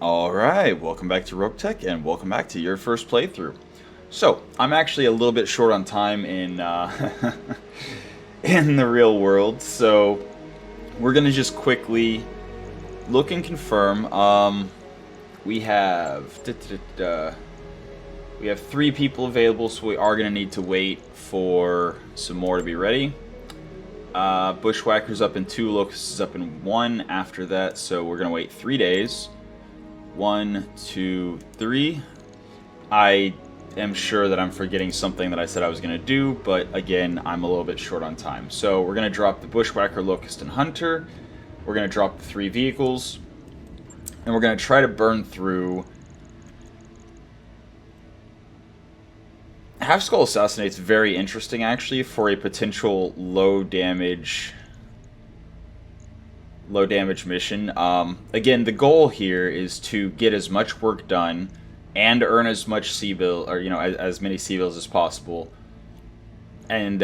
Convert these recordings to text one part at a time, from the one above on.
Alright, welcome back to Roguetech, and welcome back to your first playthrough. So, I'm actually a little bit short on time in, in the real world, so we're gonna just quickly look and confirm. We have 3 people available, so we are gonna need to wait for some more to be ready. Bushwhacker's up in 2, Locust is up in 1 after that, so we're gonna wait 3 days. 1, 2, 3. I am sure that I'm forgetting something that I said I was going to do, but again, I'm a little bit short on time. So we're going to drop the Bushwhacker, Locust, and Hunter. We're going to drop the 3 vehicles. And we're going to try to burn through... Half Skull Assassinate's very interesting, actually, for a potential low damage mission. Again, the goal here is to get as much work done and earn as much C-bill, or as many C-bills as possible, and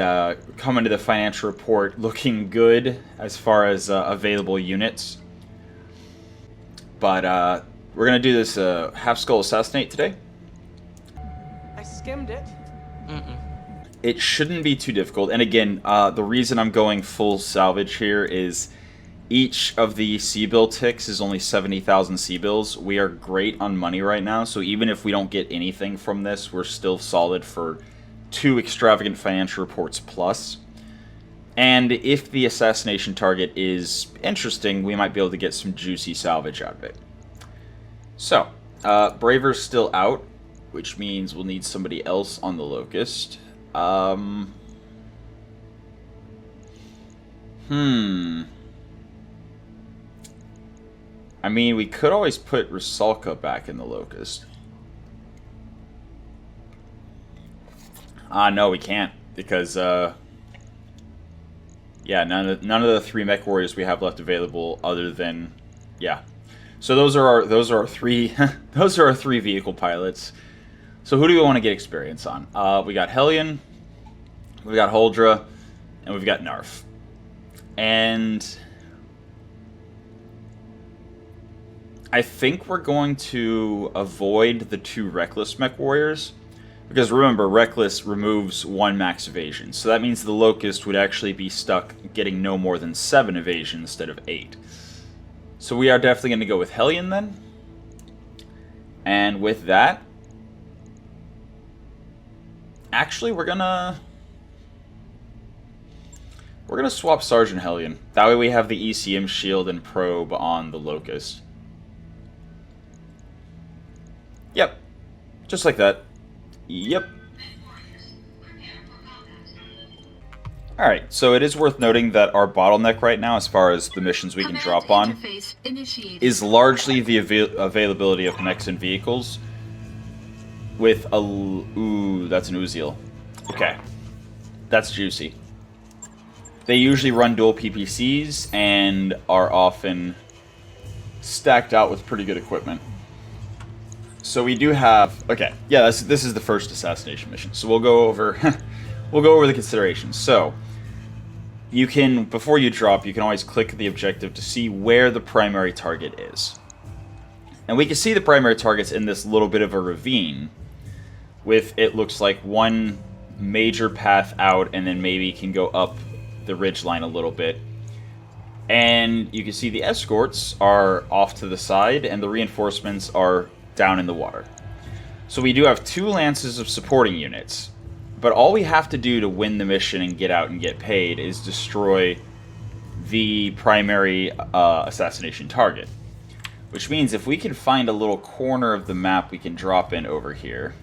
come into the financial report looking good as far as available units. But we're gonna do this Half Skull Assassinate today. I skimmed it. It shouldn't be too difficult, and again, the reason I'm going full salvage here is each of the C-bill ticks is only 70,000 C-bills. We are great on money right now, so even if we don't get anything from this, we're still solid for 2 extravagant financial reports plus. And if the assassination target is interesting, we might be able to get some juicy salvage out of it. So, Braver's still out, which means we'll need somebody else on the Locust. I mean, we could always put Rusalka back in the Locust. No, we can't, because, yeah, none of the 3 Mechwarriors we have left available other than, yeah. So those are our 3, those are our 3 vehicle pilots. So who do we want to get experience on? We got Hellion, we got Huldra, and we've got Narf. And I think we're going to avoid the 2 Reckless Mechwarriors, because remember, Reckless removes 1 max evasion, so that means the Locust would actually be stuck getting no more than 7 evasion instead of 8. So we are definitely going to go with Hellion then. And with that, actually we're gonna swap Sergeant Hellion. That way we have the ECM shield and probe on the Locust. Yep. Just like that. Yep. Alright, so it is worth noting that our bottleneck right now, as far as the missions we can drop on, is largely the availability of mechs and vehicles. With a... Ooh, that's an Uziel. Okay. That's juicy. They usually run dual PPCs and are often stacked out with pretty good equipment. So we do have... Okay, yeah, this is the first assassination mission. So we'll go over we'll go over the considerations. So you can, before you drop, you can always click the objective to see where the primary target is. And we can see the primary targets in this little bit of a ravine with, it looks like, 1 major path out, and then maybe can go up the ridgeline a little bit. And you can see the escorts are off to the side, and the reinforcements are down in the water. So we do have 2 lances of supporting units, but all we have to do to win the mission and get out and get paid is destroy the primary assassination target. Which means if we can find a little corner of the map we can drop in over here,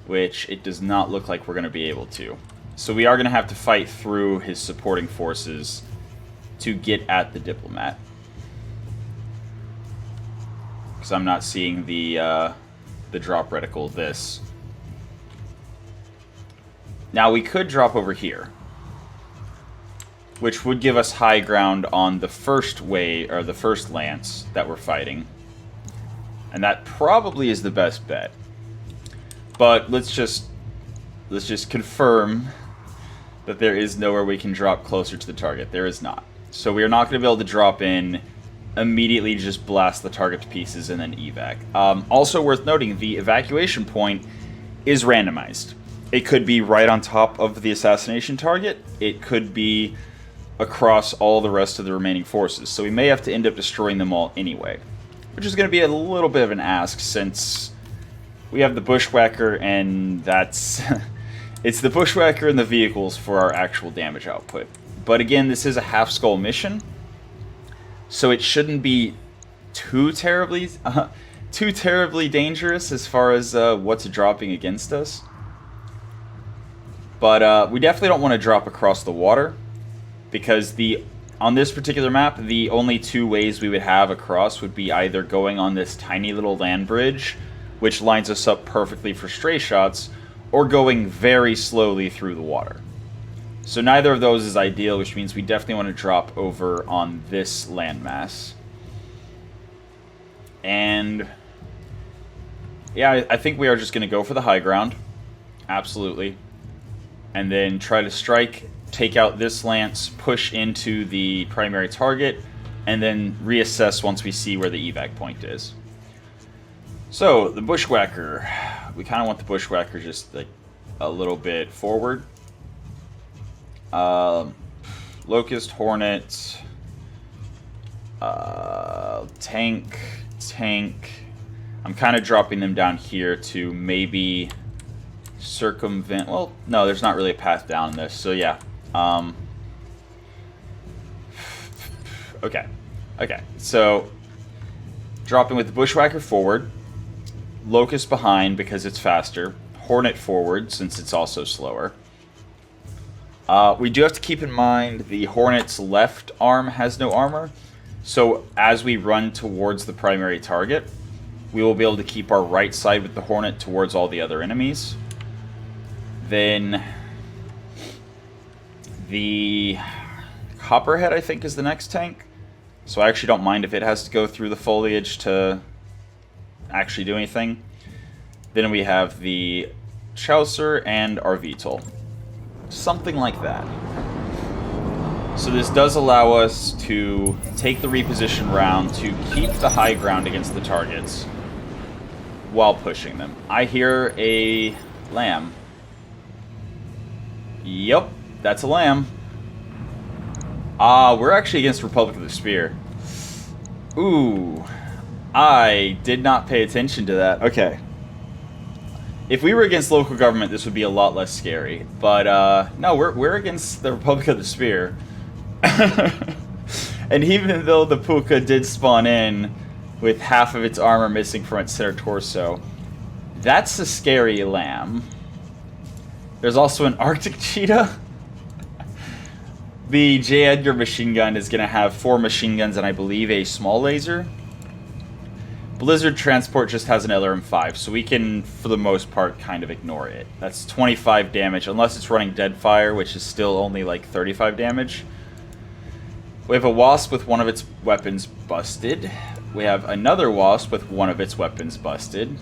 which it does not look like we're going to be able to. So we are going to have to fight through his supporting forces to get at the diplomat. Because I'm not seeing the drop reticle this. Now we could drop over here, which would give us high ground on the first or the first lance that we're fighting. And that probably is the best bet. But let's just confirm that there is nowhere we can drop closer to the target. There is not. So we are not going to be able to drop in immediately just blast the target to pieces and then evac. Also worth noting, the evacuation point is randomized. It could be right on top of the assassination target. It could be across all the rest of the remaining forces. So we may have to end up destroying them all anyway. Which is going to be a little bit of an ask since we have the bushwhacker and that's... it's the bushwhacker and the vehicles for our actual damage output. But again, this is a half-skull mission. So it shouldn't be too terribly dangerous as far as what's dropping against us. But we definitely don't want to drop across the water, because on this particular map, the only two ways we would have across would be either going on this tiny little land bridge, which lines us up perfectly for stray shots, or going very slowly through the water. So neither of those is ideal, which means we definitely want to drop over on this landmass. And yeah, I think we are just going to go for the high ground. Absolutely. And then try to strike, take out this lance, push into the primary target, and then reassess once we see where the evac point is. So, the bushwhacker. We kind of want the bushwhacker just like a little bit forward. Locust, Hornet, tank. I'm kind of dropping them down here to maybe circumvent. Well, no, there's not really a path down this, so yeah. Okay. So dropping with the bushwhacker forward, Locust behind because it's faster, Hornet forward since it's also slower. We do have to keep in mind the Hornet's left arm has no armor, so as we run towards the primary target, we will be able to keep our right side with the Hornet towards all the other enemies. Then the Copperhead, I think, is the next tank. So I actually don't mind if it has to go through the foliage to actually do anything. Then we have the Chaucer and our VTOL. Something like that. So this does allow us to take the reposition round to keep the high ground against the targets while pushing them. I hear a lamb. Yep, that's a lamb. We're actually against Republic of the Spear. Ooh, I did not pay attention to that. Okay. If we were against local government, this would be a lot less scary. But, no, we're against the Republic of the Spear. And even though the Puka did spawn in with half of its armor missing from its center torso, that's a scary lamb. There's also an Arctic cheetah. The J. Edgar machine gun is going to have 4 machine guns and I believe a small laser. Blizzard Transport just has an LRM-5, so we can, for the most part, kind of ignore it. That's 25 damage, unless it's running Deadfire, which is still only like 35 damage. We have a Wasp with one of its weapons busted. We have another Wasp with one of its weapons busted.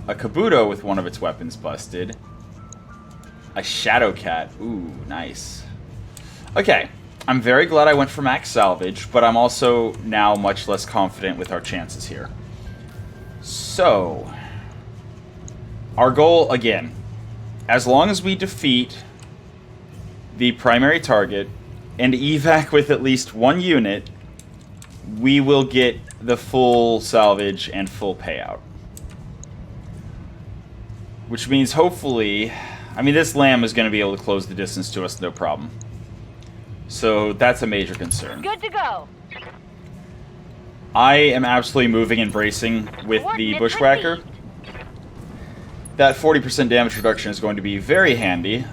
A Kabuto with one of its weapons busted. A Shadowcat. Ooh, nice. Okay, I'm very glad I went for max salvage, but I'm also now much less confident with our chances here. So, our goal, again, as long as we defeat the primary target and evac with at least 1 unit, we will get the full salvage and full payout. Which means, hopefully, I mean, this lamb is going to be able to close the distance to us, no problem. So, that's a major concern. Good to go. I am absolutely moving and bracing with the bushwhacker. That 40% damage reduction is going to be very handy.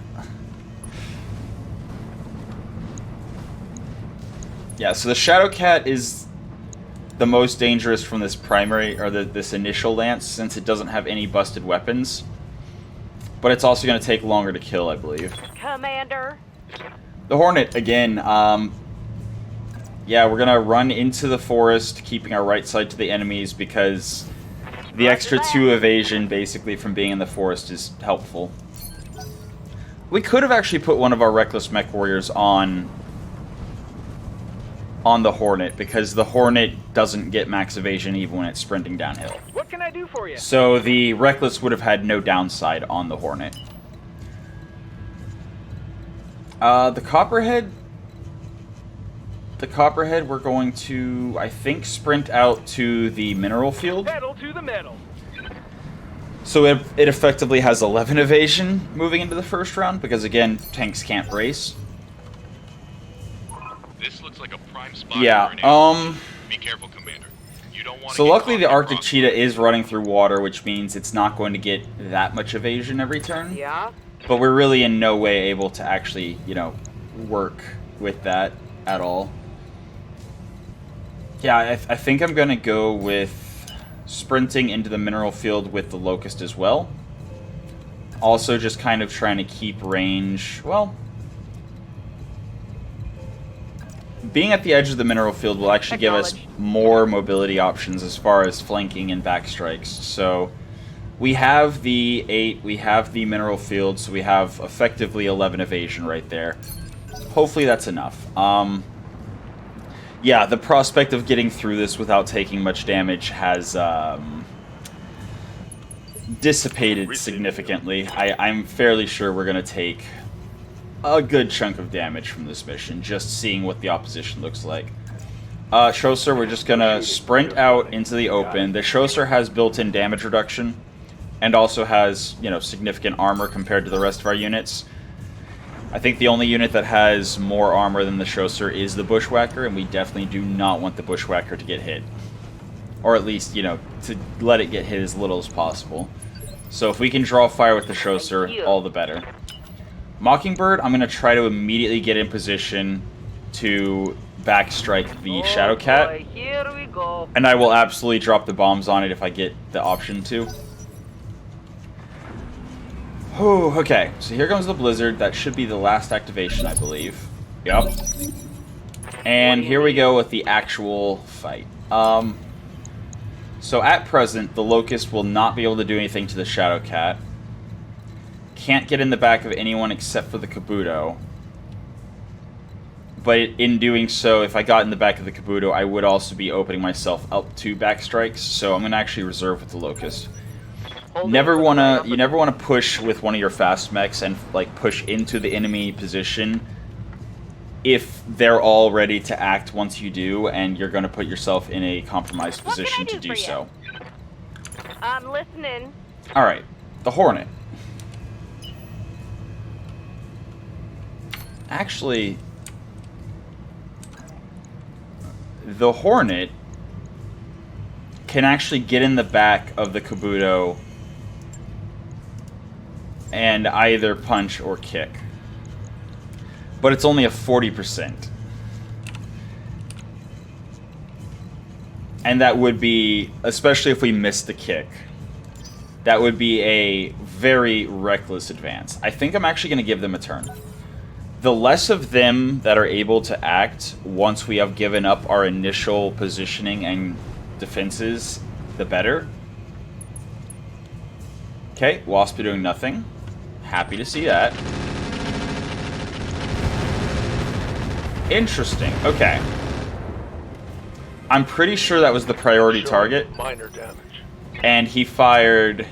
Yeah, so the Shadowcat is the most dangerous from this primary, or this initial lance, since it doesn't have any busted weapons. But it's also going to take longer to kill, I believe. Commander. The Hornet, again, yeah, we're going to run into the forest, keeping our right side to the enemies, because the extra 2 evasion, basically, from being in the forest is helpful. We could have actually put one of our Reckless Mech Warriors on on the Hornet, because the Hornet doesn't get max evasion even when it's sprinting downhill. What can I do for you? So the Reckless would have had no downside on the Hornet. The Copperhead, we're going to, I think, sprint out to the mineral field. Pedal to the metal. So it effectively has 11 evasion moving into the first round, because again, tanks can't brace. This looks like a prime spot. Yeah, Be careful, Commander. You don't want so to get luckily caught the in Arctic crossfire. Cheetah is running through water, which means it's not going to get that much evasion every turn. Yeah? But we're really in no way able to actually, you know, work with that at all. Yeah, I think I'm going to go with sprinting into the mineral field with the Locust as well. Also just kind of trying to keep range, well, being at the edge of the mineral field will actually give us more mobility options as far as flanking and backstrikes. So we have the 8, we have the mineral field, so we have effectively 11 evasion right there. Hopefully that's enough. Yeah, the prospect of getting through this without taking much damage has dissipated significantly. I'm fairly sure we're going to take a good chunk of damage from this mission, just seeing what the opposition looks like. Schosser, we're just going to sprint out into the open. The Schosser has built-in damage reduction, and also has, you know, significant armor compared to the rest of our units. I think the only unit that has more armor than the Schosser is the Bushwhacker, and we definitely do not want the Bushwhacker to get hit. Or at least, you know, to let it get hit as little as possible. So if we can draw fire with the Schosser, all the better. Mockingbird, I'm going to try to immediately get in position to backstrike the Shadowcat. Boy, here we go. And I will absolutely drop the bombs on it if I get the option to. Oh, okay, so here comes the Blizzard. That should be the last activation, I believe. Yep. And here we go with the actual fight. So at present, the Locust will not be able to do anything to the Shadowcat. Can't get in the back of anyone except for the Kabuto. But in doing so, if I got in the back of the Kabuto, I would also be opening myself up to backstrikes. So I'm going to actually reserve with the Locust. You never want to push with one of your fast mechs and like push into the enemy position if they're all ready to act once you do, and you're going to put yourself in a compromised position to do so. I'm listening. All right, the Hornet. Actually, the Hornet can actually get in the back of the Kabuto and either punch or kick. But it's only a 40%. And that would be, especially if we miss the kick, that would be a very reckless advance. I think I'm actually going to give them a turn. The less of them that are able to act once we have given up our initial positioning and defenses, the better. Okay, Wasp are doing nothing. Happy to see that. Interesting. Okay. I'm pretty sure that was the priority target. Minor damage. And he fired...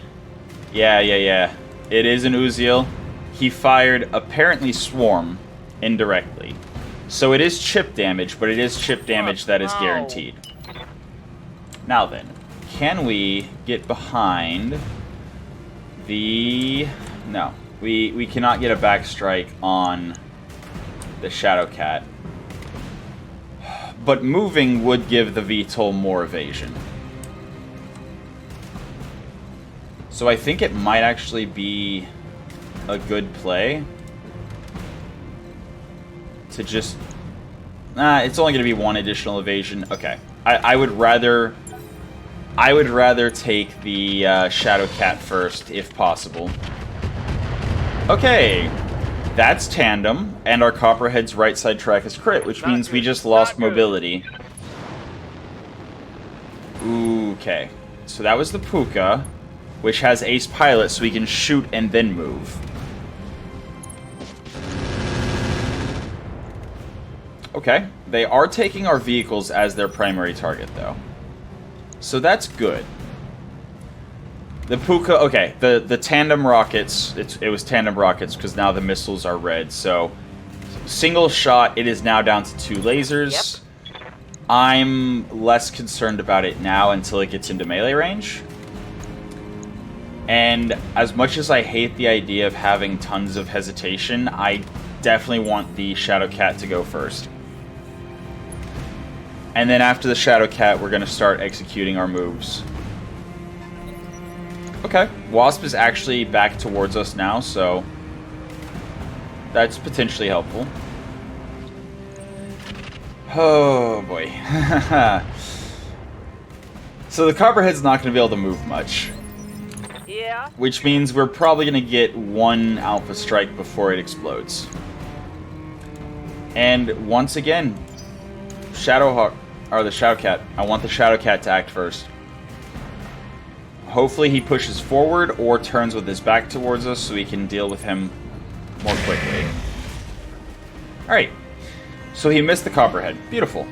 Yeah. It is an Uziel. He fired, apparently, Swarm indirectly. So it is chip damage, but it is chip damage that is guaranteed. Now then, can we get behind the... No. We cannot get a backstrike on the Shadowcat. But moving would give the VTOL more evasion. So I think it might actually be a good play to just... it's only going to be one additional evasion. Okay. I would rather take the Shadowcat first, if possible. Okay. That's tandem, and our Copperhead's right side track is crit, which means we just lost mobility. Okay. So that was the Puka, which has Ace Pilot, so we can shoot and then move. Okay. They are taking our vehicles as their primary target, though. So that's good. The Puka... Okay, the tandem rockets... It was tandem rockets, because now the missiles are red, so... Single shot, it is now down to 2 lasers. Yep. I'm less concerned about it now until it gets into melee range. And as much as I hate the idea of having tons of hesitation, I definitely want the Shadow Cat to go first. And then after the Shadow Cat, we're going to start executing our moves. Okay, Wasp is actually back towards us now, so that's potentially helpful. Oh boy. So the Copperhead's not going to be able to move much. Yeah. Which means we're probably going to get 1 Alpha Strike before it explodes. And once again, Shadowhawk, or the Shadow Cat. I want the Shadow Cat to act first. Hopefully he pushes forward or turns with his back towards us so we can deal with him more quickly. Alright. So he missed the Copperhead. Beautiful.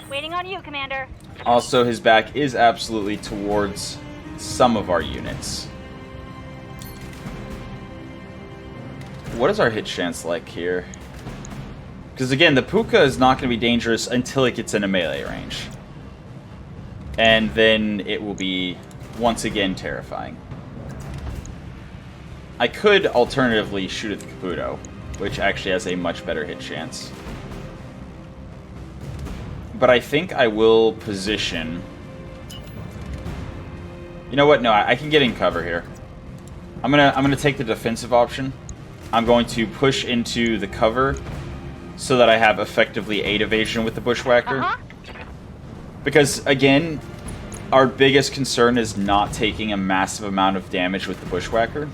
Waiting on you, Commander. Also, his back is absolutely towards some of our units. What is our hit chance like here? Because again, the Puka is not going to be dangerous until it gets into melee range. And then it will be, once again, terrifying. I could alternatively shoot at the Kabuto, which actually has a much better hit chance. But I think I will position... You know what? No, I can get in cover here. I'm gonna take the defensive option. I'm going to push into the cover so that I have effectively 8 evasion with the Bushwhacker. Because, again, our biggest concern is not taking a massive amount of damage with the Bushwhacker.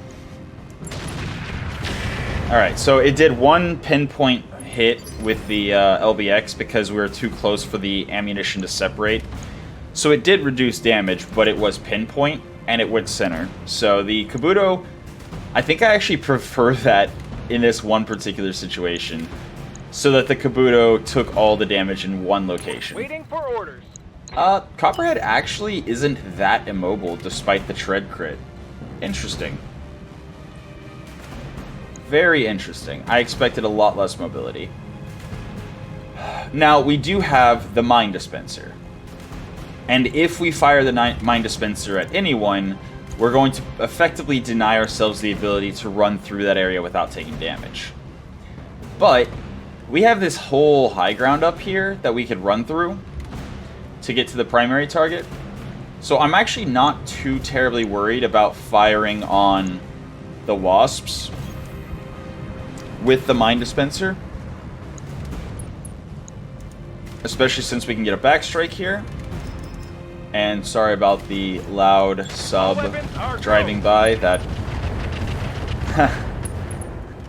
Alright, so it did 1 pinpoint hit with the LBX because we were too close for the ammunition to separate. So it did reduce damage, but it was pinpoint, and it went center. So the Kabuto, I think I actually prefer that in this one particular situation, so that the Kabuto took all the damage in one location. Waiting for orders. Copperhead actually isn't that immobile despite the Tread crit. Interesting. Very interesting. I expected a lot less mobility. Now, we do have the Mine Dispenser. And if we fire the Mine Dispenser at anyone, we're going to effectively deny ourselves the ability to run through that area without taking damage. But we have this whole high ground up here that we could run through to get to the primary target. So I'm actually not too terribly worried about firing on the Wasps with the Mine Dispenser. Especially since we can get a backstrike here. And sorry about the loud sub driving by. That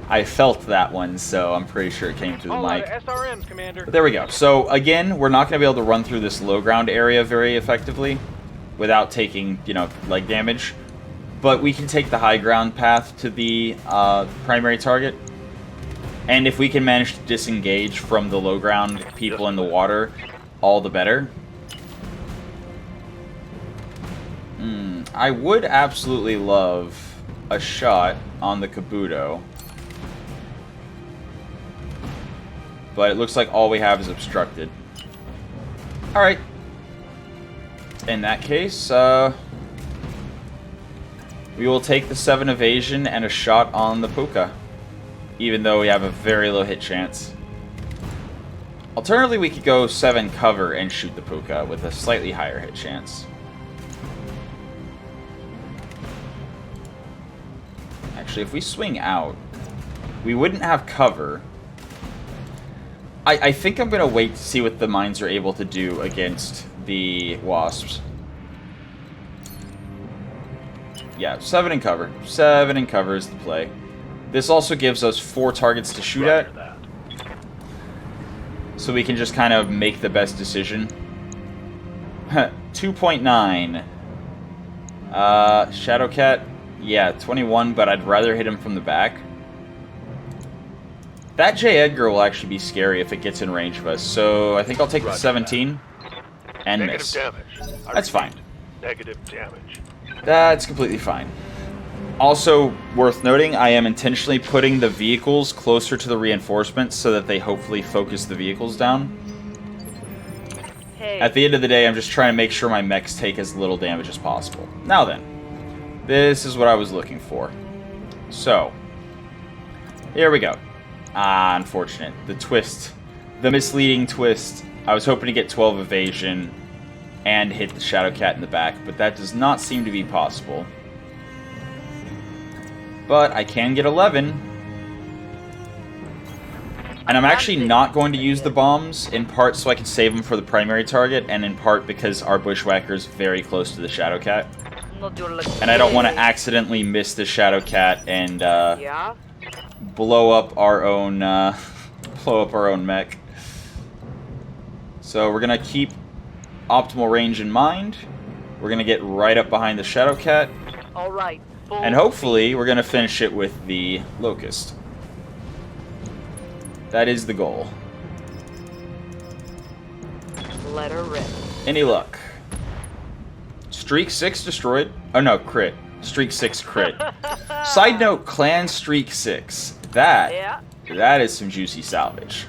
I felt that one, so I'm pretty sure it came through the mic. SRMs, Commander. But there we go. So again, we're not going to be able to run through this low ground area very effectively without taking, leg damage. But we can take the high ground path to the primary target. And if we can manage to disengage from the low ground people in the water, all the better. I would absolutely love a shot on the Kabuto. But it looks like all we have is obstructed. Alright. In that case, we will take the 7 evasion and a shot on the Puka. Even though we have a very low hit chance. Alternatively, we could go 7 cover and shoot the Puka with a slightly higher hit chance. Actually, if we swing out, we wouldn't have cover. I think I'm going to wait to see what the mines are able to do against the Wasps. Yeah, 7 in cover. 7 in cover is the play. This also gives us 4 targets to shoot at. So we can just kind of make the best decision. 2.9. Shadowcat, yeah, 21, but I'd rather hit him from the back. That J. Edgar will actually be scary if it gets in range of us, so I think I'll take the 17 and miss. Damage. That's fine. Negative damage. That's completely fine. Also, worth noting, I am intentionally putting the vehicles closer to the reinforcements so that they hopefully focus the vehicles down. Hey. At the end of the day, I'm just trying to make sure my mechs take as little damage as possible. Now then, this is what I was looking for. So, here we go. Ah, unfortunate. The twist. The misleading twist. I was hoping to get 12 evasion and hit the Shadowcat in the back, but that does not seem to be possible. But I can get 11. And I'm actually not going to use the bombs, in part so I can save them for the primary target, and in part because our Bushwhacker is very close to the Shadowcat. And I don't want to accidentally miss the Shadowcat and Yeah? blow up our own mech. So we're gonna keep optimal range in mind. We're gonna get right up behind the Shadowcat, All right. Full and hopefully we're gonna finish it with the Locust. That is the goal. Let her rip. Any luck? Streak 6 destroyed. Oh no, crit. Streak 6 crit. Side note, Clan Streak 6. Yeah. That is some juicy salvage.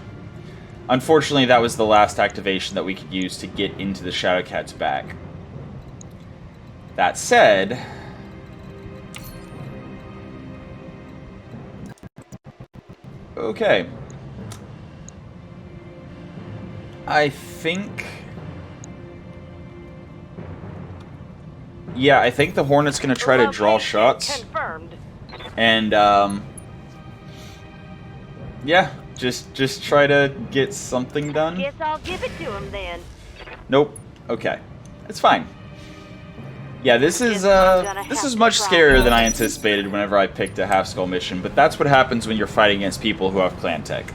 Unfortunately, that was the last activation that we could use to get into the Shadowcat's back. That said, okay. I think... Yeah, I think the Hornet's going to try to draw shots. Confirmed. And, yeah, just try to get something done. Guess I'll give it to him then. Nope. Okay. It's fine. Yeah, this is much scarier than I anticipated whenever I picked a half-skull mission, but that's what happens when you're fighting against people who have clan tech.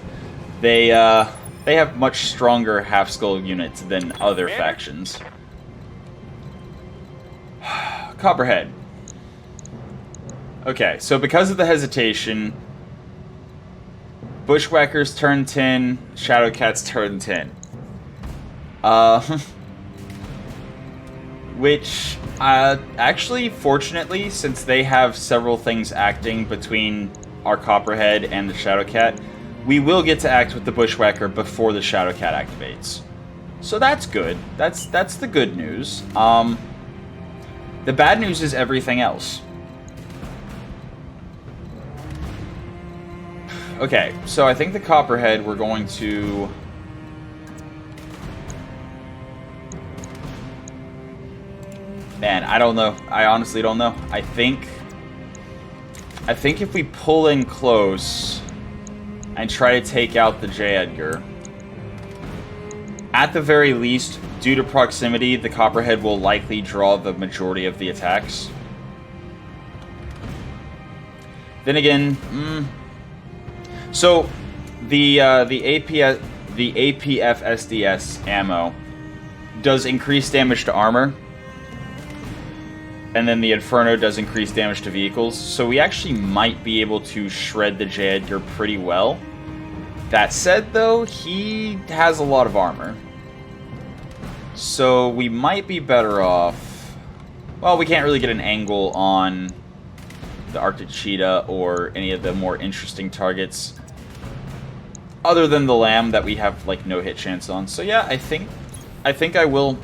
They have much stronger half-skull units than other factions. Copperhead. Okay, so because of the hesitation, Bushwhackers turn 10, Shadowcats turn 10. Which, actually, fortunately, since they have several things acting between our Copperhead and the Shadowcat, we will get to act with the Bushwhacker before the Shadowcat activates. So that's good. That's the good news. The bad news is everything else. Okay, so I think the Copperhead we're going to... Man, I don't know. I honestly don't know. I think if we pull in close and try to take out the J. Edgar, at the very least, due to proximity, the Copperhead will likely draw the majority of the attacks. Then again, so the APF SDS ammo does increase damage to armor, and then the Inferno does increase damage to vehicles, so we actually might be able to shred the J. Edgar pretty well. That said, though, he has a lot of armor. So we might be better off... Well, we can't really get an angle on the Arctic Cheetah or any of the more interesting targets other than the Lamb that we have, like, no hit chance on. So yeah, I think I will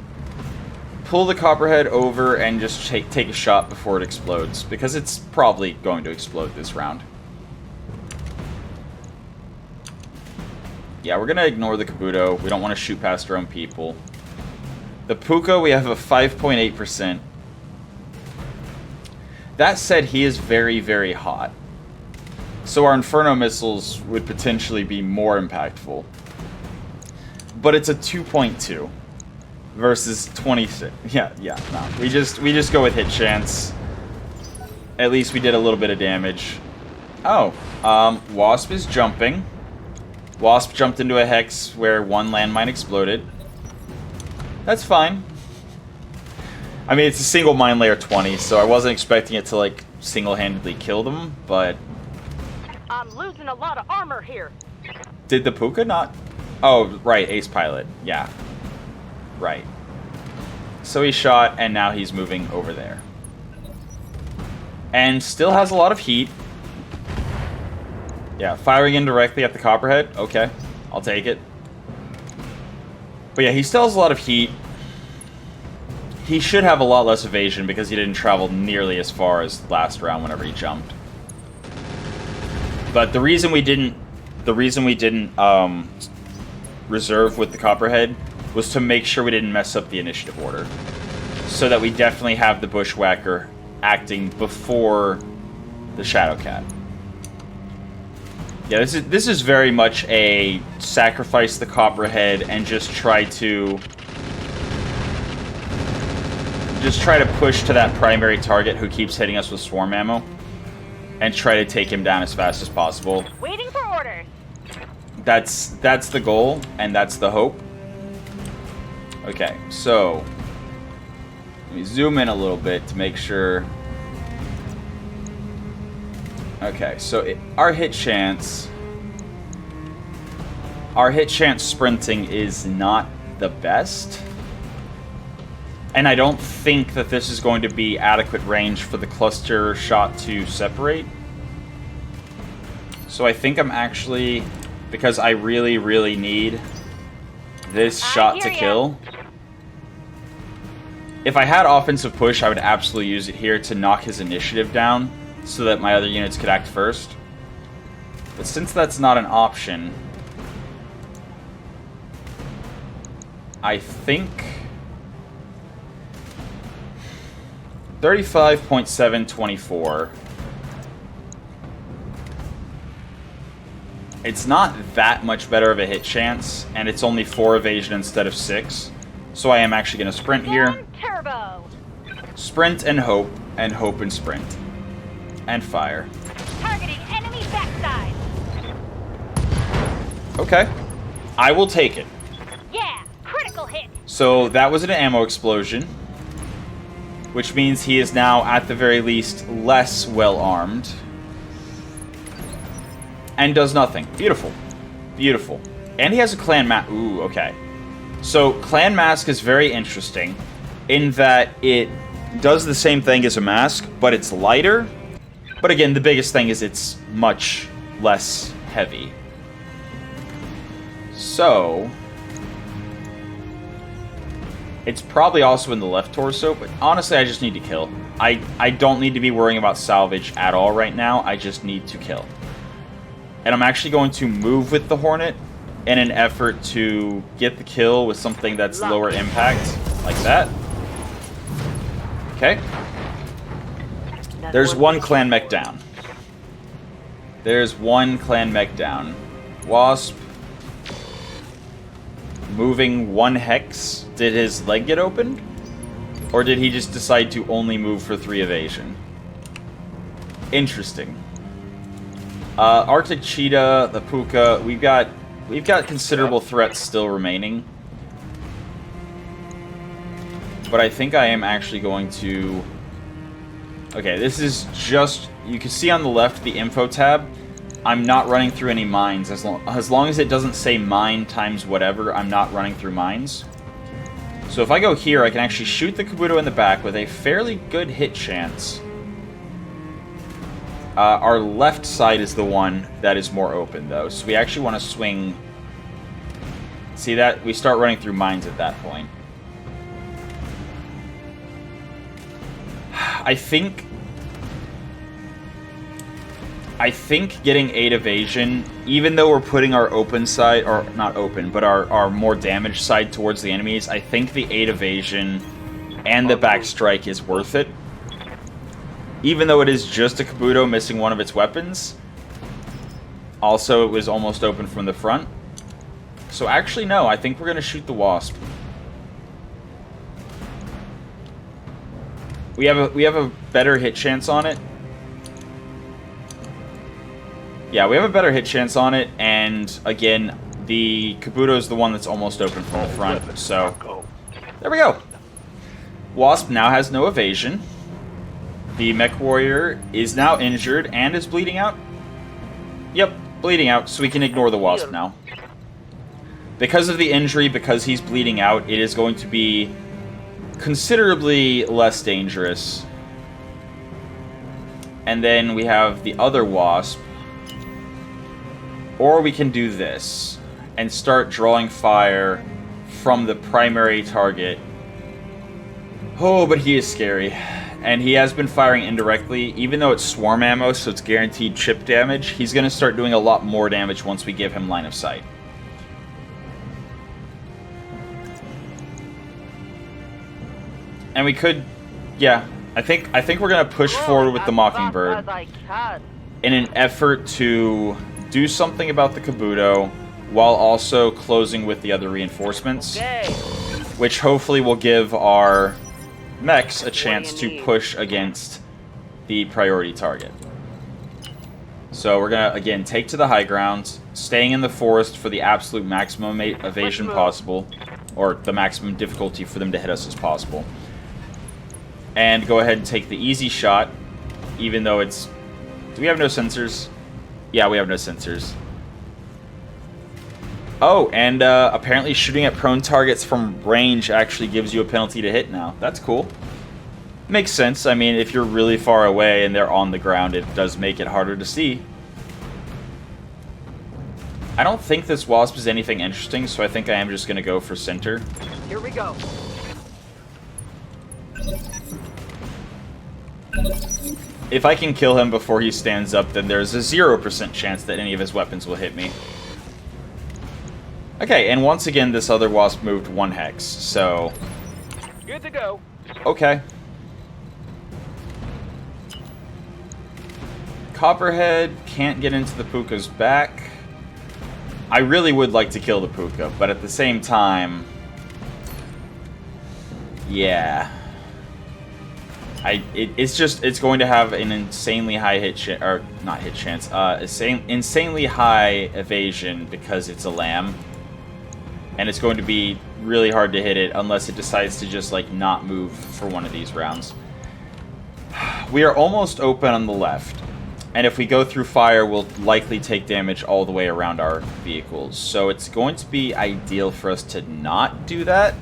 pull the Copperhead over and just take a shot before it explodes, because it's probably going to explode this round. Yeah, we're going to ignore the Kabuto. We don't want to shoot past our own people. The Puka, we have a 5.8%. That said, he is very, very hot. So our Inferno missiles would potentially be more impactful. But it's a 2.2 versus 26. Yeah, no. We just go with hit chance. At least we did a little bit of damage. Oh, Wasp is jumping. Wasp jumped into a hex where one landmine exploded. That's fine. I mean, it's a single mine layer 20, so I wasn't expecting it to, like, single-handedly kill them, but... I'm losing a lot of armor here. Did the Puka not? Oh, right, ace pilot. Yeah. Right. So he shot, and now he's moving over there. And still has a lot of heat. Yeah, firing indirectly at the Copperhead. Okay, I'll take it. But yeah, he still has a lot of heat. He should have a lot less evasion because he didn't travel nearly as far as last round whenever he jumped. But the reason we didn't reserve with the Copperhead was to make sure we didn't mess up the initiative order. So that we definitely have the Bushwhacker acting before the Shadowcat. Yeah, this is very much a sacrifice the Copperhead and just try to push to that primary target who keeps hitting us with swarm ammo and try to take him down as fast as possible. Waiting for orders. That's the goal, and that's the hope. Okay, so let me zoom in a little bit to make sure. Okay, so our hit chance sprinting is not the best. And I don't think that this is going to be adequate range for the cluster shot to separate. So I think I'm actually, because I really, really need this shot to kill. If I had offensive push, I would absolutely use it here to knock his initiative down so that my other units could act first. But since that's not an option, I think 35.724. It's not that much better of a hit chance, and it's only 4 evasion instead of 6. So I am actually going to sprint here. Turbo. Sprint and hope and sprint. And fire. Targeting enemy backside. Okay. I will take it. Yeah, critical hit. So that was an ammo explosion, which means he is now, at the very least, less well-armed. And does nothing. Beautiful. Beautiful. And he has a clan mask. Ooh, okay. So, clan mask is very interesting in that it does the same thing as a mask, but it's lighter. But again, the biggest thing is it's much less heavy. So, it's probably also in the left torso, but honestly, I just need to kill. I don't need to be worrying about salvage at all right now. I just need to kill. And I'm actually going to move with the Hornet in an effort to get the kill with something that's lower impact, like that. Okay. There's one clan mech down. There's one clan mech down. Wasp. Moving 1 hex. Did his leg get opened? Or did he just decide to only move for 3 evasion? Interesting. Arctic Cheetah, the Puka, we've got considerable threats still remaining. But I think I am actually going to... Okay, this is just... You can see on the left the info tab. I'm not running through any mines. As long as it doesn't say mine times whatever, I'm not running through mines. So if I go here, I can actually shoot the Kabuto in the back with a fairly good hit chance. Our left side is the one that is more open, though. So we actually want to swing... See that? We start running through mines at that point. I think getting 8 evasion, even though we're putting our open side, or not open, but our more damaged side towards the enemies, I think the 8 evasion and the back strike is worth it. Even though it is just a Kabuto missing one of its weapons. Also, it was almost open from the front. So actually, no, I think we're going to shoot the Wasp. We have a better hit chance on it. Yeah, we have a better hit chance on it, and again, the Kabuto is the one that's almost open from the front, so there we go. Wasp now has no evasion. The Mechwarrior is now injured and is bleeding out. Yep, bleeding out, so we can ignore the Wasp now. Because of the injury, because he's bleeding out, it is going to be considerably less dangerous. And then we have the other Wasp. Or we can do this and start drawing fire from the primary target. Oh, but he is scary. And he has been firing indirectly. Even though it's swarm ammo, so it's guaranteed chip damage, he's going to start doing a lot more damage once we give him line of sight. And we could, yeah, I think we're going to push forward with the Mockingbird in an effort to do something about the Kabuto while also closing with the other reinforcements, which hopefully will give our mechs a chance to push against the priority target. So we're going to, again, take to the high ground, staying in the forest for the absolute maximum evasion possible, or the maximum difficulty for them to hit us as possible. And go ahead and take the easy shot, even though it's... Do we have no sensors? Yeah, we have no sensors. Oh, and apparently shooting at prone targets from range actually gives you a penalty to hit now. That's cool. Makes sense. I mean, if you're really far away and they're on the ground, it does make it harder to see. I don't think this Wasp is anything interesting, so I think I am just going to go for center. Here we go. If I can kill him before he stands up, then there's a 0% chance that any of his weapons will hit me. Okay, and once again, this other Wasp moved 1 hex, so... Good to go. Okay. Copperhead can't get into the Puka's back. I really would like to kill the Puka, but at the same time... Yeah... It's going to have an insanely high hit chance, or not hit chance, insanely high evasion because it's a lamb, and it's going to be really hard to hit it unless it decides to just like not move for one of these rounds. We are almost open on the left, and if we go through fire, we'll likely take damage all the way around our vehicles. So it's going to be ideal for us to not do that.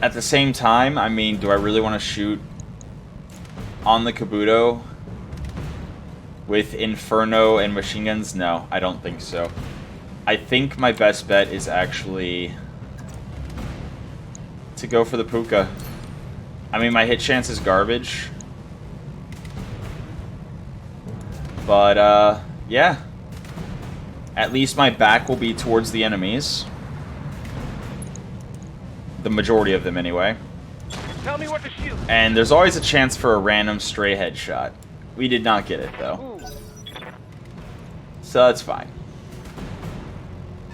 At the same time, I mean, do I really want to shoot on the Kabuto with Inferno and machine guns? No, I don't think so. I think my best bet is actually to go for the Puka. I mean, my hit chance is garbage. But, yeah. At least my back will be towards the enemies. The majority of them, anyway. Tell me what to shoot. And there's always a chance for a random stray headshot. We did not get it, though. Ooh. So that's fine.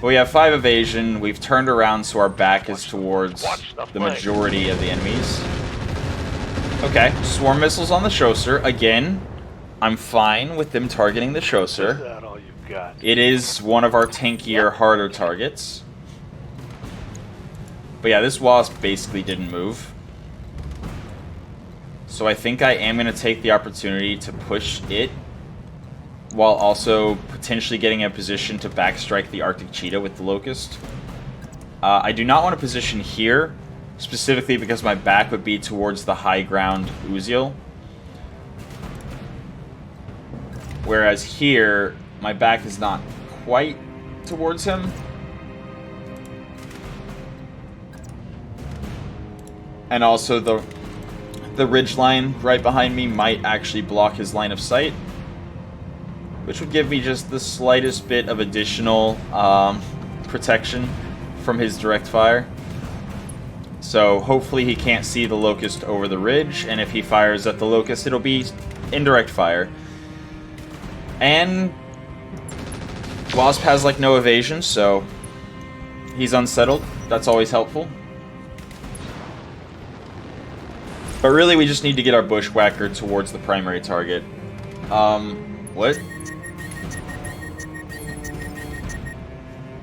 But we have 5 evasion. We've turned around so our back is towards the majority of the enemies. Okay, swarm missiles on the Chausser. Again, I'm fine with them targeting the Is Chausser. that all you've got? It is one of our tankier, harder targets. But yeah, this Wasp basically didn't move. So I think I am going to take the opportunity to push it, while also potentially getting in a position to backstrike the Arctic Cheetah with the Locust. I do not want to position here, specifically because my back would be towards the high ground Uziel. Whereas here, my back is not quite towards him. And also the ridge line right behind me might actually block his line of sight, which would give me just the slightest bit of additional protection from his direct fire. So hopefully he can't see the Locust over the ridge, and if he fires at the Locust, it'll be indirect fire. And Wasp has like no evasion, so he's unsettled. That's always helpful. But really, we just need to get our Bushwhacker towards the primary target. What?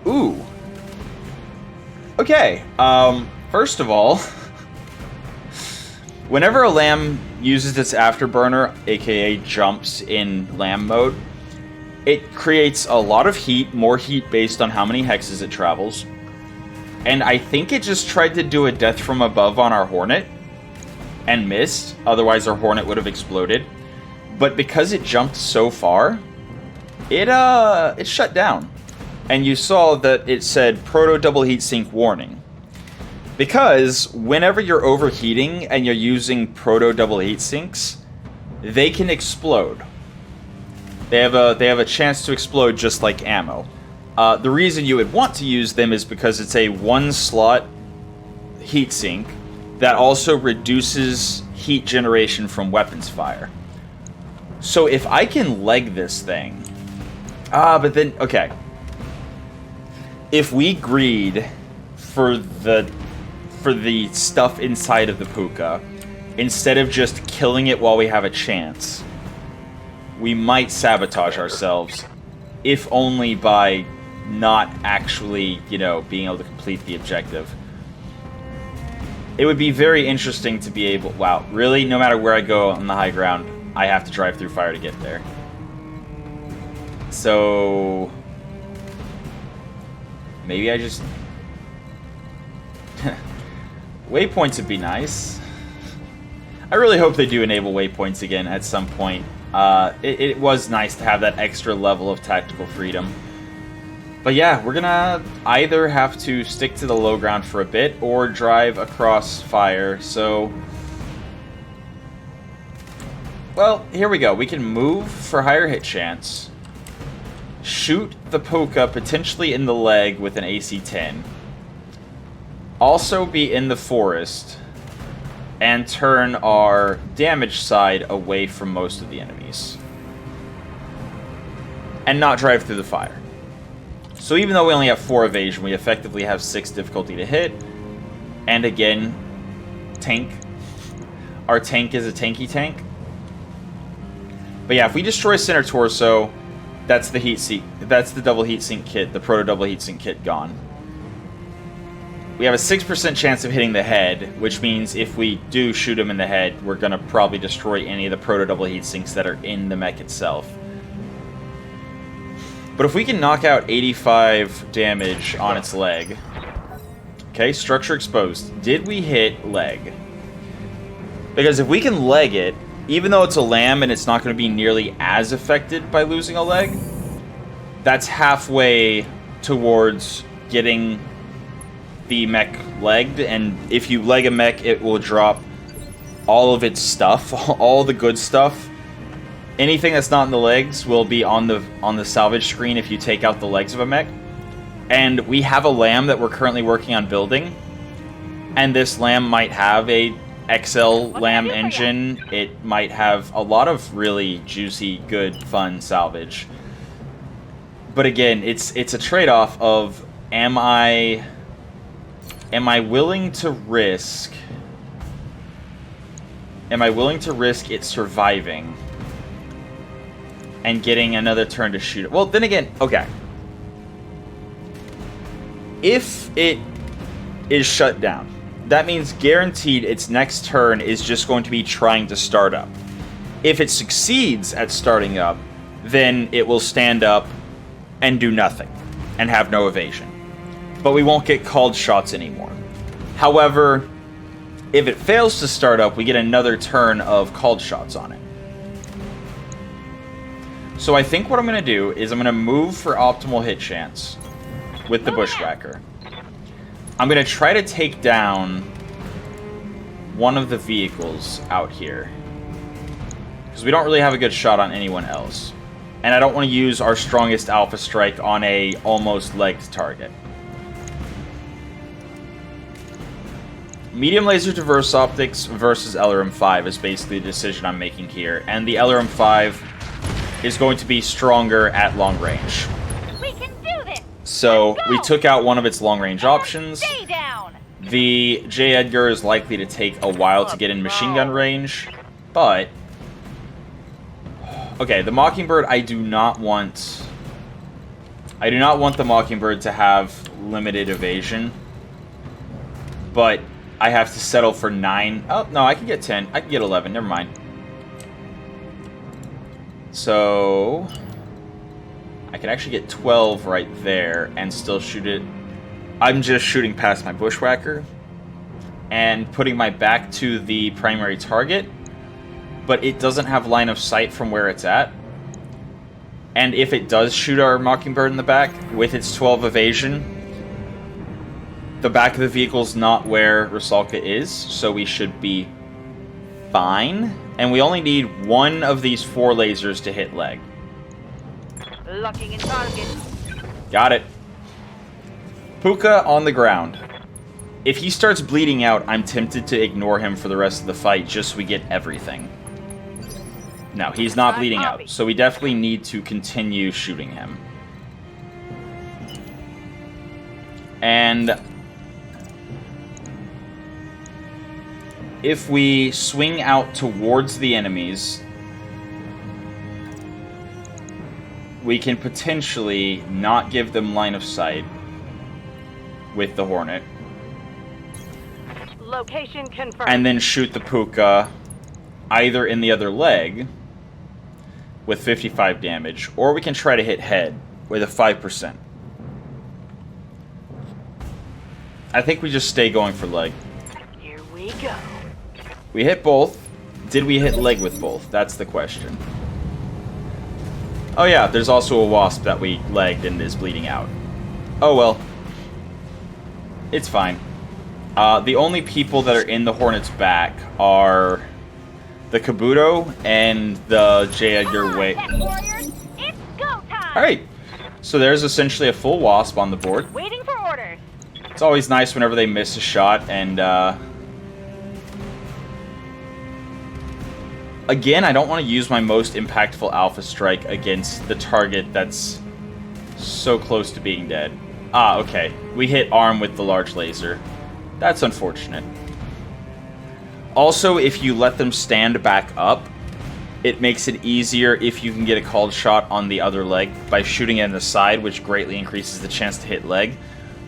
Ooh. Okay, first of all, Whenever a lamb uses its afterburner, aka jumps in lamb mode, it creates a lot of heat, more heat based on how many hexes it travels. And I think it just tried to do a death from above on our Hornet and missed, otherwise our Hornet would have exploded. But because it jumped so far, it shut down. And you saw that it said proto double heatsink warning. Because whenever you're overheating and you're using proto double heatsinks, they can explode. They have a chance to explode just like ammo. The reason you would want to use them is because it's a one-slot heatsink that also reduces heat generation from weapons fire. So if I can leg this thing... but then... Okay. If we greed for the stuff inside of the puka, instead of just killing it while we have a chance, we might sabotage ourselves, if only by not actually, being able to complete the objective. It would be very interesting to be able... Wow, really? No matter where I go on the high ground, I have to drive through fire to get there. So... maybe I just... Waypoints would be nice. I really hope they do enable waypoints again at some point. It was nice to have that extra level of tactical freedom. But yeah, we're gonna either have to stick to the low ground for a bit or drive across fire, so... Well, here we go. We can move for higher hit chance. Shoot the puka potentially in the leg with an AC-10. Also be in the forest and turn our damage side away from most of the enemies. And not drive through the fire. So even though we only have 4 evasion, we effectively have 6 difficulty to hit. And again, tank. Our tank is a tanky tank. But yeah, if we destroy center torso, that's the heatsink. That's the double heatsink kit, the proto double heatsink kit gone. We have a 6% chance of hitting the head, which means if we do shoot him in the head, we're going to probably destroy any of the proto double heatsinks that are in the mech itself. But if we can knock out 85 damage on its leg... Okay, structure exposed. Did we hit leg? Because if we can leg it, even though it's a lamb and it's not going to be nearly as affected by losing a leg, that's halfway towards getting the mech legged. And if you leg a mech, it will drop all of its stuff, all the good stuff. Anything that's not in the legs will be on the salvage screen if you take out the legs of a mech. And we have a lamb that we're currently working on building, and this lamb might have a XL lamb engine. It might have a lot of really juicy, good, fun salvage. But again, it's a trade-off of am I willing to risk it surviving and getting another turn to shoot it? Well, then again, okay. If it is shut down, that means guaranteed its next turn is just going to be trying to start up. If it succeeds at starting up, then it will stand up and do nothing and have no evasion. But we won't get called shots anymore. However, if it fails to start up, we get another turn of called shots on it. So I think what I'm going to do is I'm going to move for optimal hit chance with the bushwhacker. I'm going to try to take down one of the vehicles out here, because we don't really have a good shot on anyone else. And I don't want to use our strongest alpha strike on a almost legged target. Medium laser diverse optics versus LRM 5 is basically the decision I'm making here. And the LRM 5 is going to be stronger at long range. We can do this. So we took out one of its long-range options. Stay down. The J. Edgar is likely to take a while to get in machine gun range, but... Okay, the Mockingbird, I do not want the Mockingbird to have limited evasion, but I have to settle for 9. Oh, no, I can get 10. I can get 11. Never mind. So I can actually get 12 right there and still shoot it. I'm just shooting past my bushwhacker and putting my back to the primary target, but it doesn't have line of sight from where it's at. And if it does shoot our Mockingbird in the back with its 12 evasion, the back of the vehicle's not where Rusalka is, so we should be fine. And we only need one of these 4 lasers to hit leg. Locking in target. Got it. Puka on the ground. If he starts bleeding out, I'm tempted to ignore him for the rest of the fight just so we get everything. No, he's not bleeding out, so we definitely need to continue shooting him. And if we swing out towards the enemies, we can potentially not give them line of sight with the Hornet. Location confirmed. And then shoot the Puka either in the other leg with 55 damage, or we can try to hit head with a 5%. I think we just stay going for leg. Here we go. We hit both. Did we hit leg with both? That's the question. Oh yeah, there's also a wasp that we legged and is bleeding out. Oh well. It's fine. The only people that are in the Hornet's back are the Kabuto and the J. Edgar Way. Mechwarriors, it's go time. Alright, so there's essentially a full wasp on the board. Waiting for orders. It's always nice whenever they miss a shot, and again, I don't want to use my most impactful Alpha Strike against the target that's so close to being dead. Ah, okay. We hit arm with the large laser. That's unfortunate. Also, if you let them stand back up, it makes it easier if you can get a called shot on the other leg by shooting it in the side, which greatly increases the chance to hit leg.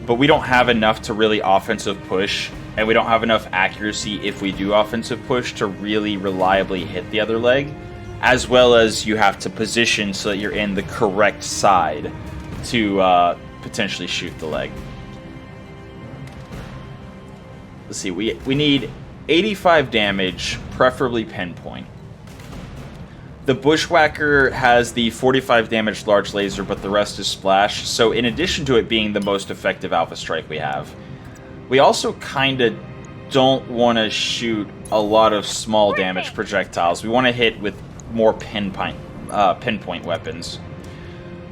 But we don't have enough to really offensive push, and we don't have enough accuracy if we do offensive push to really reliably hit the other leg, as well as you have to position so that you're in the correct side to potentially shoot the leg. Let's see, we need 85 damage, preferably pinpoint. The Bushwhacker has the 45 damage large laser, but the rest is splash, so in addition to it being the most effective Alpha Strike we have, we also kinda don't want to shoot a lot of small damage projectiles. We want to hit with more pinpoint weapons.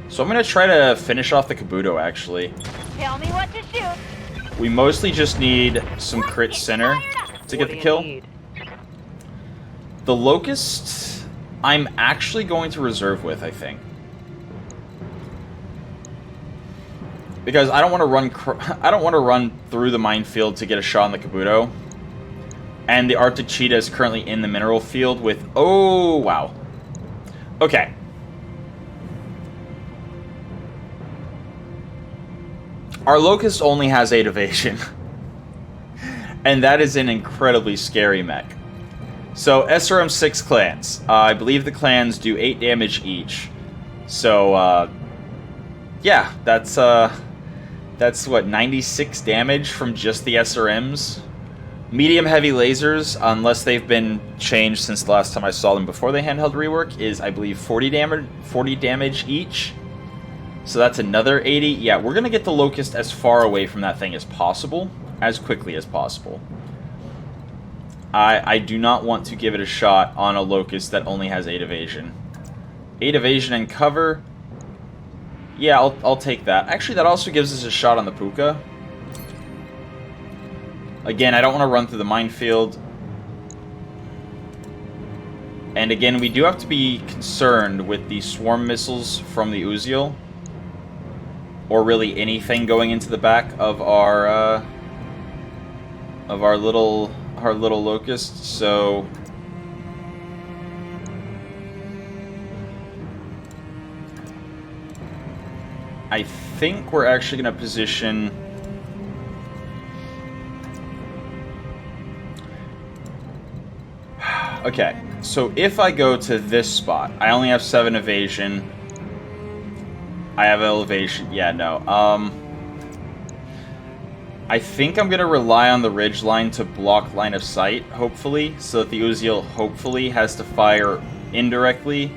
So I'm going to try to finish off the Kabuto, actually. Tell me what to shoot. We mostly just need some crit center to get the kill. The Locust, I'm actually going to reserve with, I think. Because I don't want to run through the minefield to get a shot on the Kabuto. And the Arctic Cheetah is currently in the mineral field with... Oh, wow. Okay. Our Locust only has 8 evasion. And that is an incredibly scary mech. So, SRM 6 clans. I believe the clans do 8 damage each. So, yeah, that's what, 96 damage from just the SRMs? Medium heavy lasers, unless they've been changed since the last time I saw them before the handheld rework, is, I believe, 40 damage each. So that's another 80. Yeah, we're going to get the Locust as far away from that thing as possible, as quickly as possible. I do not want to give it a shot on a Locust that only has 8 evasion. 8 evasion and cover. Yeah, I'll take that. Actually, that also gives us a shot on the Puka. Again, I don't want to run through the minefield. And again, we do have to be concerned with the swarm missiles from the Uziel. Or really anything going into the back of our little Locust. So I think we're actually going to position Okay, so if I go to this spot, I only have 7 evasion. I have elevation. Yeah, no. I think I'm going to rely on the ridge line to block line of sight, hopefully, so that the Uziel hopefully has to fire indirectly,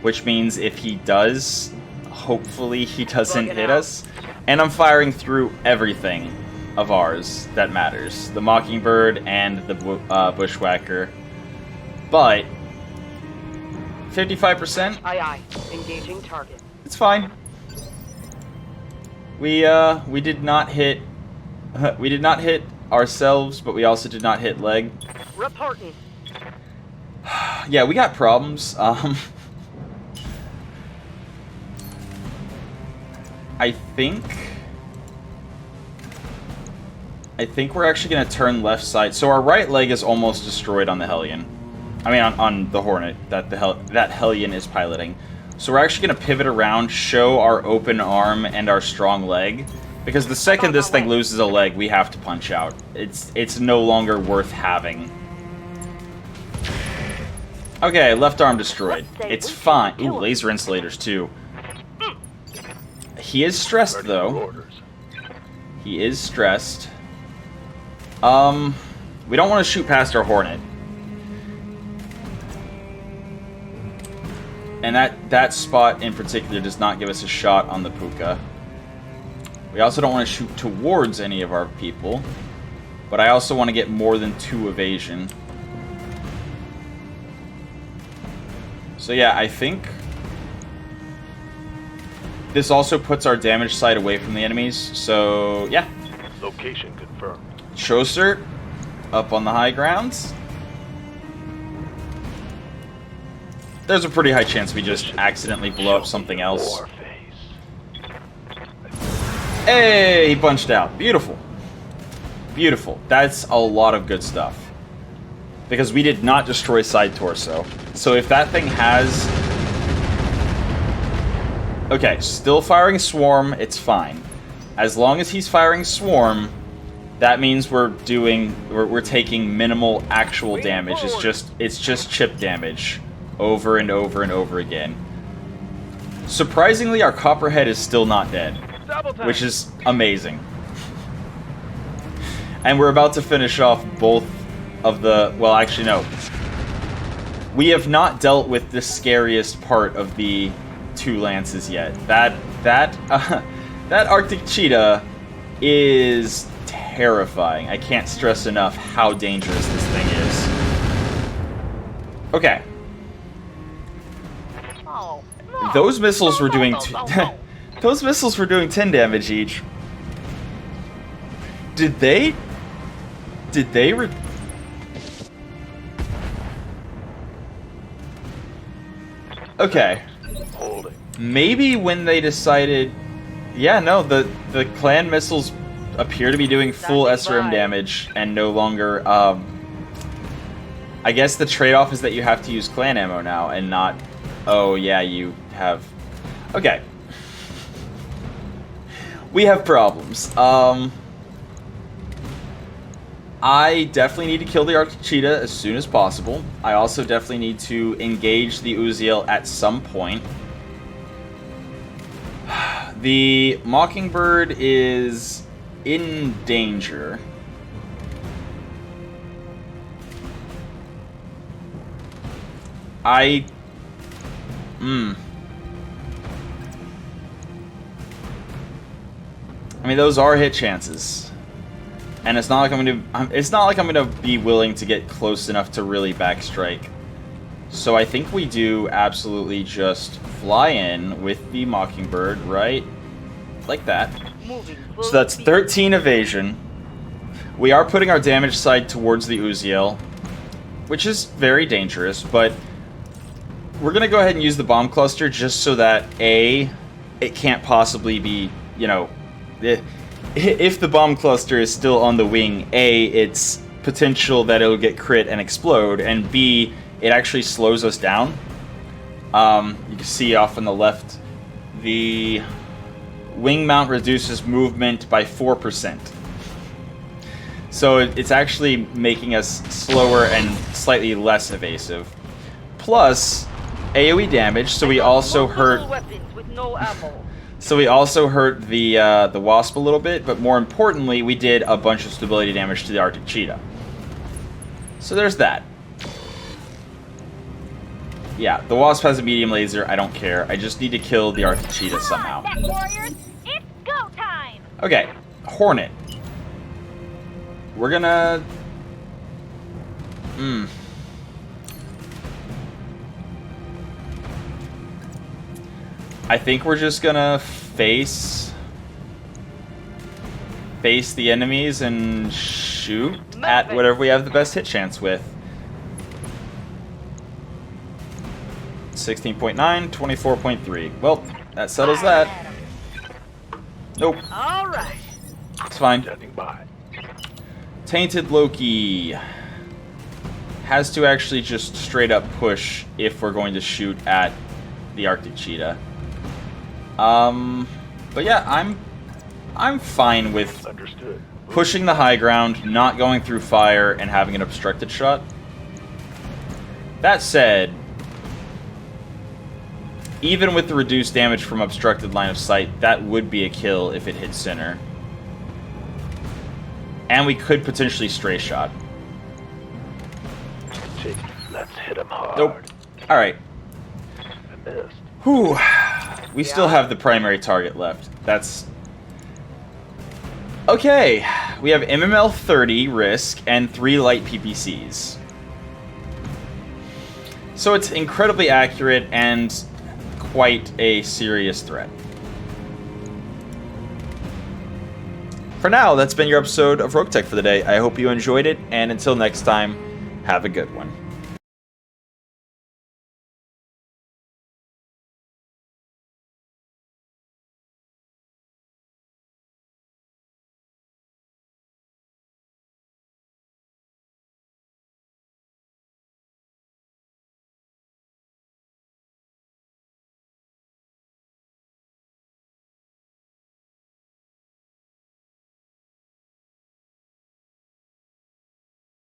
which means if he does, hopefully he doesn't hit us. And I'm firing through everything of ours that matters. The Mockingbird and the Bushwhacker. But 55%? Aye, aye. Engaging target. It's fine. We did not hit we did not hit ourselves, but we also did not hit leg. Reporting. Yeah, we got problems. I think we're actually going to turn left side. So our right leg is almost destroyed on the Hellion. I mean, on the Hornet that Hellion is piloting. So we're actually going to pivot around, show our open arm and our strong leg. Because the second this thing loses a leg, we have to punch out. It's no longer worth having. Okay, left arm destroyed. It's fine. Ooh, laser insulators too. He is stressed Ready though. for orders. He is stressed. We don't want to shoot past our Hornet. And that spot in particular does not give us a shot on the Puka. We also don't want to shoot towards any of our people. But I also want to get more than 2 evasion. So yeah, I think this also puts our damage side away from the enemies. So yeah. Location confirmed. Chaucer up on the high grounds. There's a pretty high chance we just accidentally blow up something else. War phase. Hey, he punched out. Beautiful. Beautiful. That's a lot of good stuff. Because we did not destroy side torso. So if that thing has... Okay, still firing swarm, it's fine. As long as he's firing swarm, that means we're taking minimal actual damage. It's just chip damage over and over and over again. Surprisingly, our Copperhead is still not dead, which is amazing. And we're about to finish off both of the... Well, actually, no. We have not dealt with the scariest part of the 2 lances yet. That Arctic Cheetah is terrifying. I can't stress enough how dangerous this thing is. Okay. Those missiles were doing... Those missiles were doing 10 damage each. Did they... Okay. Holding. Maybe when they decided... Yeah, no, the clan missiles appear to be doing full SRM damage and no longer... I guess the trade-off is that you have to use clan ammo now and not... Oh, yeah, you have... Okay. We have problems. I definitely need to kill the Arctic Cheetah as soon as possible. I also definitely need to engage the Uziel at some point. The Mockingbird is in danger. I mean, those are hit chances. And it's not like I'm gonna be willing to get close enough to really backstrike. So I think we do absolutely just fly in with the Mockingbird, right? Like that. So that's 13 evasion. We are putting our damage side towards the Uziel, which is very dangerous, but we're gonna go ahead and use the bomb cluster just so that A, it can't possibly be, you know, if the bomb cluster is still on the wing, A, it's potential that it'll get crit and explode, and B, it actually slows us down. You can see off on the left, the wing mount reduces movement by 4%. So it's actually making us slower and slightly less evasive. Plus, AoE damage, so we also hurt... Weapons with no ammo. So we also hurt the Wasp a little bit, but more importantly, we did a bunch of stability damage to the Arctic Cheetah. So there's that. Yeah, the Wasp has a medium laser, I don't care. I just need to kill the Arctic Cheetah somehow. Mechwarriors, it's go time! Okay, Hornet. We're gonna... I think we're just gonna face the enemies and shoot at whatever we have the best hit chance with. 16.9, 24.3. Well, that settles that. Nope, All right. it's fine. Standing by. Tainted Loki has to actually just straight up push if we're going to shoot at the Arctic Cheetah. But yeah, I'm fine with Understood. pushing the high ground, not going through fire, and having an obstructed shot. That said, even with the reduced damage from obstructed line of sight, that would be a kill if it hit center. And we could potentially stray shot. Chief, let's hit him hard. Nope. Alright. I missed. Whew. We still have the primary target left. That's... Okay. We have MML 30 risk and 3 light PPCs. So it's incredibly accurate and quite a serious threat. For now, that's been your episode of Roguetech for the day. I hope you enjoyed it, and until next time, have a good one.